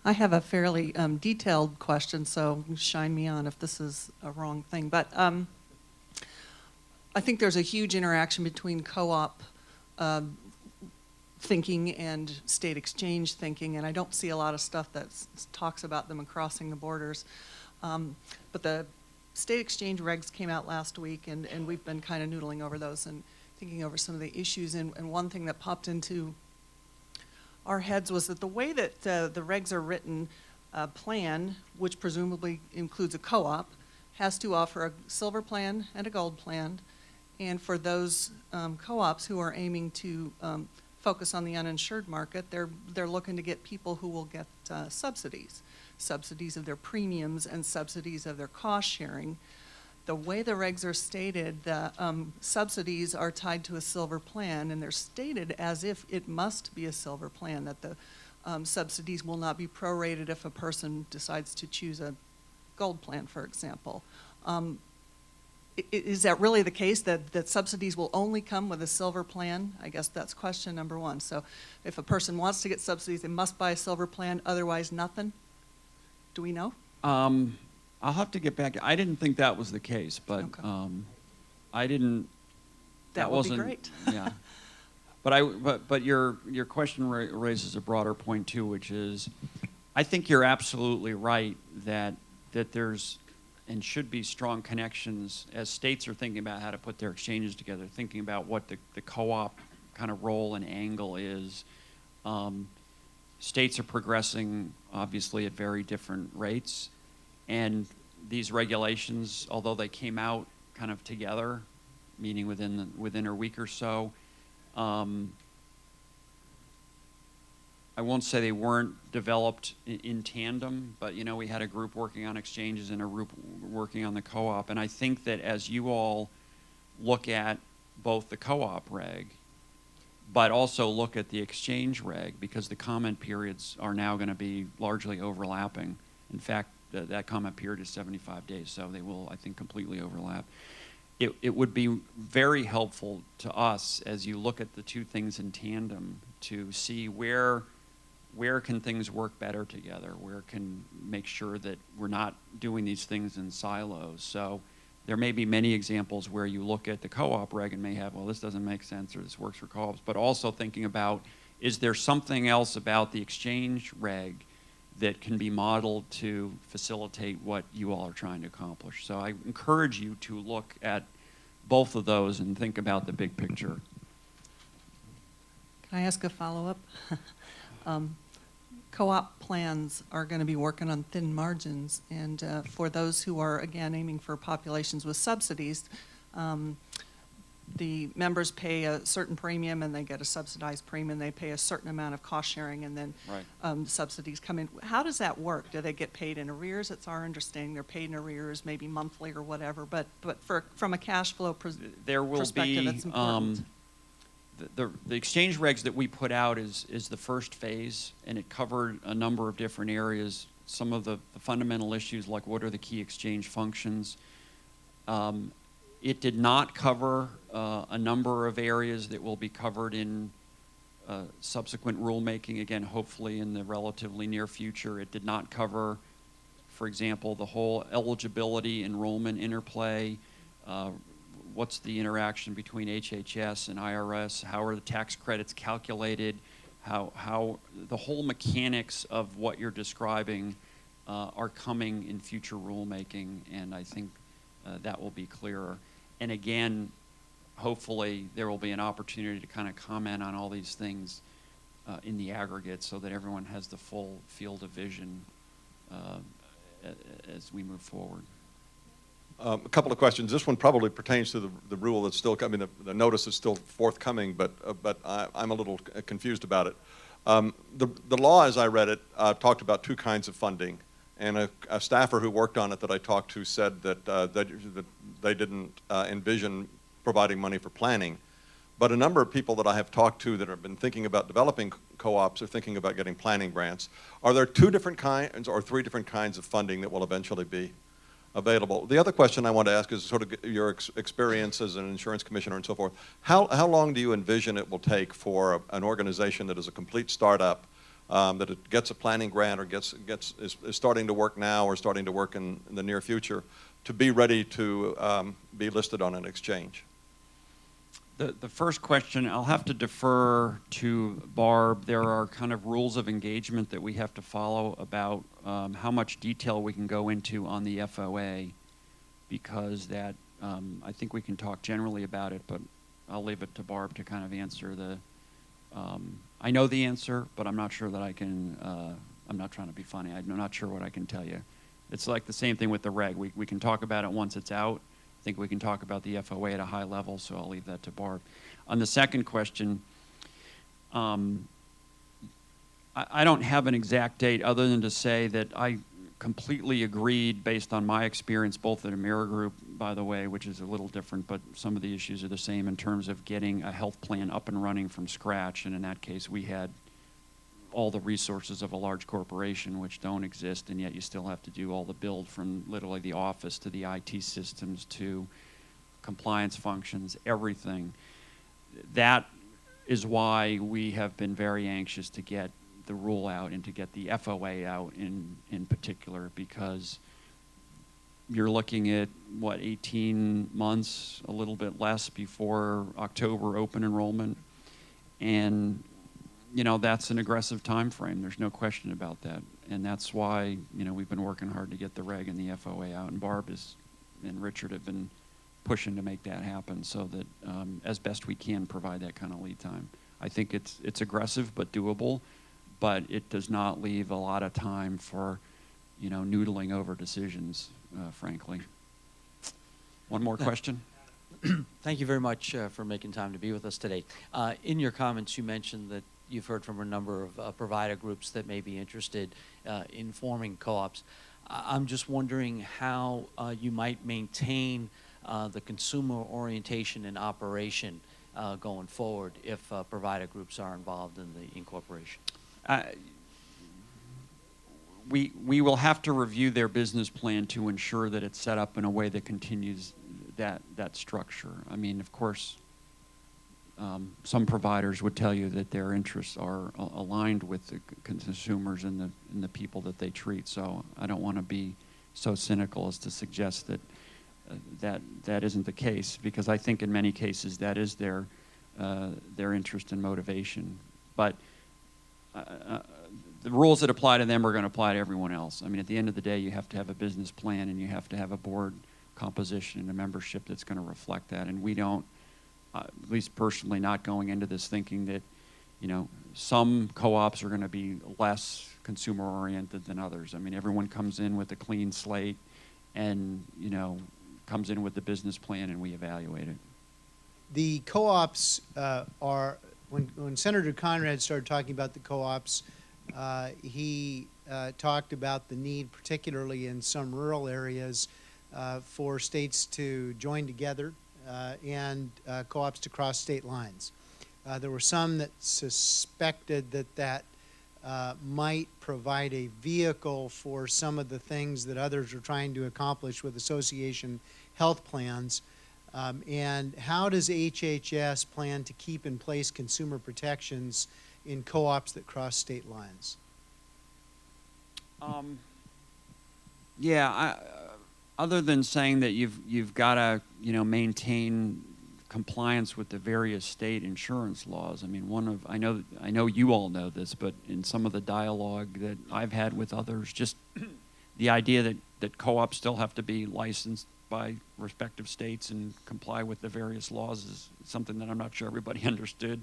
I have a fairly detailed question, so shine me on if this is a wrong thing. But I think there's a huge interaction between co-op thinking and state exchange thinking, and I don't see a lot of stuff that talks about them and crossing the borders. But the state exchange regs came out last week, and we've been kind of noodling over those and thinking over some of the issues. And one thing that popped into our heads was that the way that the regs are written, a plan, which presumably includes a co-op, has to offer a silver plan and a gold plan. And for those co-ops who are aiming to focus on the uninsured market, they're looking to get people who will get subsidies of their premiums and subsidies of their cost sharing. The way the regs are stated, the subsidies are tied to a silver plan, and they're stated as if it must be a silver plan, that the subsidies will not be prorated if a person decides to choose a gold plan, for example. Is that really the case, that subsidies will only come with a silver plan? I guess that's question number one. So if a person wants to get subsidies, they must buy a silver plan, otherwise nothing? Do we know? I'll have to get back. I didn't think that was the case, but Okay. I didn't. That would be great. Yeah, but your question raises a broader point too, which is, I think you're absolutely right that there's and should be strong connections as states are thinking about how to put their exchanges together, thinking about what the co-op kind of role and angle is. States are progressing obviously at very different rates. And these regulations, although they came out kind of together, meaning within a week or so, I won't say they weren't developed in tandem, but we had a group working on exchanges and a group working on the co-op. And I think that as you all look at both the co-op reg, but also look at the exchange reg, because the comment periods are now going to be largely overlapping. In fact, that comment period is 75 days, so they will, I think, completely overlap. It would be very helpful to us as you look at the two things in tandem to see where can things work better together, where can make sure that we're not doing these things in silos. So there may be many examples where you look at the co-op reg and may have, well, this doesn't make sense or this works for co-ops, but also thinking about, is there something else about the exchange reg that can be modeled to facilitate what you all are trying to accomplish? So I encourage you to look at both of those and think about the big picture. Can I ask a follow-up? Co-op plans are going to be working on thin margins, and for those who are, again, aiming for populations with subsidies, the members pay a certain premium and they get a subsidized premium. They pay a certain amount of cost sharing, and then Right. subsidies come in. How does that work? Do they get paid in arrears? It's our understanding they're paid in arrears, maybe monthly or whatever. But from a cash flow there will perspective, be, it's important. The exchange regs that we put out is the first phase, and it covered a number of different areas. Some of the fundamental issues, like what are the key exchange functions. It did not cover a number of areas that will be covered in subsequent rulemaking, again, hopefully in the relatively near future. It did not cover, for example, the whole eligibility enrollment interplay. What's the interaction between HHS and IRS? How are the tax credits calculated? How the whole mechanics of what you're describing are coming in future rulemaking, and I think that will be clearer. And again, hopefully there will be an opportunity to kind of comment on all these things in the aggregate so that everyone has the full field of vision as we move forward. A couple of questions. This one probably pertains to the rule that's still coming. The notice is still forthcoming, but I'm a little confused about it. The law, as I read it, talked about two kinds of funding, and a staffer who worked on it that I talked to said that they didn't envision providing money for planning. But a number of people that I have talked to that have been thinking about developing co-ops are thinking about getting planning grants. Are there two different kinds or three different kinds of funding that will eventually be available? The other question I want to ask is sort of your experience as an insurance commissioner and so forth. How long do you envision it will take for an organization that is a complete startup that it gets a planning grant or is starting to work now or starting to work in the near future, to be ready to be listed on an exchange? The first question, I'll have to defer to Barb. There are kind of rules of engagement that we have to follow about how much detail we can go into on the FOA, because that, I think we can talk generally about it, but I'll leave it to Barb to kind of answer the, I know the answer, but I'm not sure that I can, I'm not trying to be funny, I'm not sure what I can tell you. It's like the same thing with the reg. We can talk about it once it's out. I think we can talk about the FOA at a high level, so I'll leave that to Barb. On the second question, I don't have an exact date other than to say that I completely agreed, based on my experience both at Amira Group, by the way, which is a little different, but some of the issues are the same in terms of getting a health plan up and running from scratch. And in that case, we had all the resources of a large corporation, which don't exist, and yet you still have to do all the build from literally the office to the IT systems to compliance functions, everything. That is why we have been very anxious to get the rule out and to get the FOA out in particular, because you're looking at, what, 18 months, a little bit less, before October open enrollment. And you know, that's an aggressive time frame. There's no question about that. And that's why, you know, we've been working hard to get the reg and the FOA out. And Barb and Richard have been pushing to make that happen, so that as best we can provide that kind of lead time. I think it's aggressive but doable, but it does not leave a lot of time for, you know, noodling over decisions, frankly. One more question? Thank you very much for making time to be with us today. In your comments, you mentioned that you've heard from a number of provider groups that may be interested in forming co-ops. I'm just wondering how you might maintain the consumer orientation and operation going forward if provider groups are involved in the incorporation. We will have to review their business plan to ensure that it's set up in a way that continues that structure. I mean, of course, some providers would tell you that their interests are aligned with the consumers and the people that they treat. So I don't want to be so cynical as to suggest that that isn't the case, because I think in many cases that is their interest and motivation. But the rules that apply to them are going to apply to everyone else. I mean, at the end of the day, you have to have a business plan, and you have to have a board composition and a membership that's going to reflect that. And we don't, at least personally, not going into this thinking that, you know, some co-ops are going to be less consumer-oriented than others. I mean, everyone comes in with a clean slate and, you know, comes in with the business plan, and we evaluate it. The co-ops are, when Senator Conrad started talking about the co-ops, he talked about the need, particularly in some rural areas, for states to join together and co-ops to cross state lines. There were some that suspected that might provide a vehicle for some of the things that others are trying to accomplish with association health plans. And how does HHS plan to keep in place consumer protections in co-ops that cross state lines? Other than saying that you've got to, you know, maintain compliance with the various state insurance laws. I mean, I know you all know this, but in some of the dialogue that I've had with others, just the idea that co-ops still have to be licensed by respective states and comply with the various laws is something that I'm not sure everybody understood.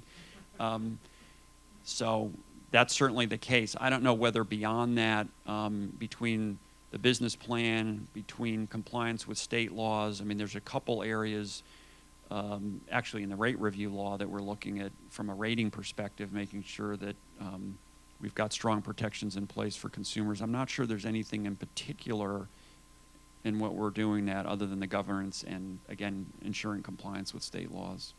So that's certainly the case. I don't know whether beyond that, between the business plan, between compliance with state laws, I mean, there's a couple areas, actually in the rate review law, that we're looking at from a rating perspective, making sure that we've got strong protections in place for consumers. I'm not sure there's anything in particular in what we're doing that other than the governance and, again, ensuring compliance with state laws.